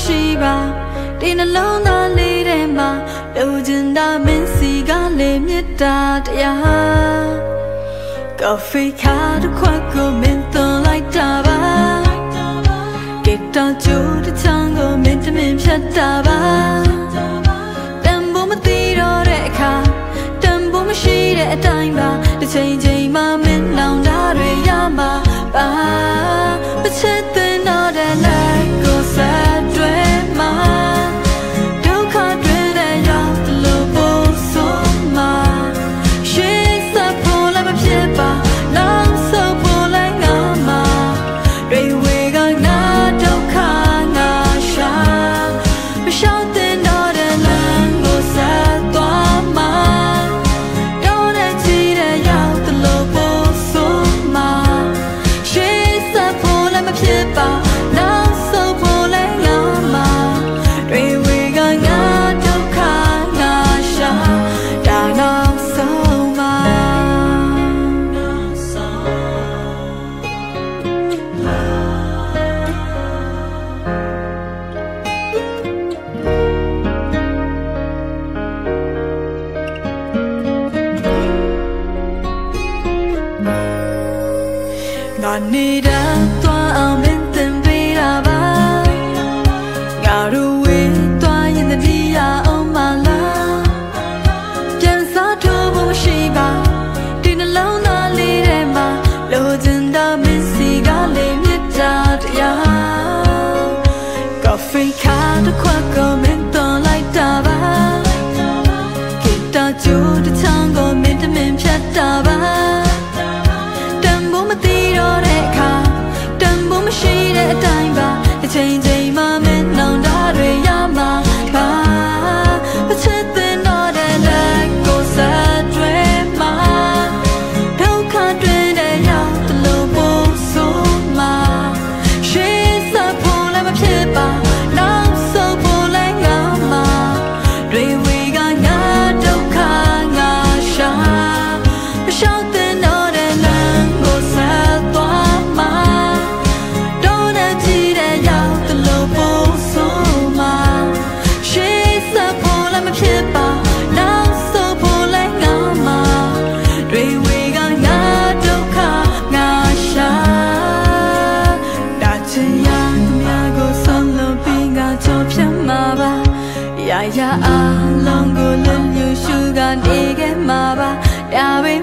မရှိပါဒီနှလုံးသားလေးထဲမှာလိုချင်တာမင်းစီကလည်းမြတ်တာတရားကော်ဖီခါတစ်ခွက်ကိုမင်းသွန်လိုက်တာပါဂီတာကြိုးတစ်ချမ်းကိုမင်းတမင်ဖြတ်တာပါတန်ဖို့မသိတော့တဲ့အခါတန်ဖို့မရှိတဲ့အတိုင်းပါတစ်ချိန်ချိန်မှမင်းလောင်တာတွေရမှာပါမချစ်တဲ့တော့တဲ့လက်ကိုဆက်တွဲမှာဒုက္ခတွေနဲ့ရောက်လို့ပို့ဆိုမှာရှေ့ဆက်ဖို့လည်းမဖြစ်ပါနောက်ဆုတ်ဖို့လည်းငါမှာတွေဝေကငါဒုက္ခငါရှာမရှောင်တဲ့တော့တဲ့လမ်းကိုဆက်သွားမှာတော့တဲ့ချီတဲ့ရောက်လို့ပို့ဆိုမှာရှေ့ဆက်ဖို့လည်းမဖြစ်ပါနောက်ဆုတ်ဖို့လည်းငါမှာတွေဝေကငါဒုက္ခငါရှာဒါနောက်ဆုံးမှာငါနေတာသွားအောင်မင်းသင်ပေးတာပါငါတို့ဝေးသွားရင်တည်းရအောင်မလားပြန်စားတော့မရှိပါဒီနှလုံးသားလေးထဲမှာလိုချင်တာမင်းစီကလည်းမြတ်တာတရားကော်ဖီခါတစ်ခွက်ကိုမင်းသွန်လိုက်တာပါဂီတာကြိုးတစ်ချမ်းကိုမင်းတမင်ဖြတ်တာပါတန်ဖို့မသိတော့တဲ့အခါတန်ဖို့မရှိတဲ့အတိုင်းပါတစ်ချိန်ချိန်မှမင်းနောင်တာတွေရမှာပါမချစ်တဲ့တော့တဲ့လက်ကိုဆက်တွဲမှာဒုက္ခတွေနဲ့ရောက်လို့ပို့ဆိုမှာရှေ့ဆက်ဖို့လည်းမဖြစ်ပါနောက်ဆုတ်ဖို့လည်းငါမှာတွေဝေကငါဒုက္ခငါရှာမရှောင်တဲ့တော့တဲ့လမ်းကိုဆက်သွားမှာတော့တဲ့ကြည့်တဲ့ရောက်လို့ပို့ဆိုမှာရှေ့ဆက်ဖို့လည်းမဖြစ်ပါနောက်ဆုတ်ဖို့လည်းငါမှာတွေဝေကငါဒုက္ခငါရှာဒါချင်ရသူများကိုဆုံးလို့ပြီးငါကြော်ဖြတ်မှာပါရရအားလုံးကိုလွတ်လျူရှုကနေခဲ့မှာပါဒါပေ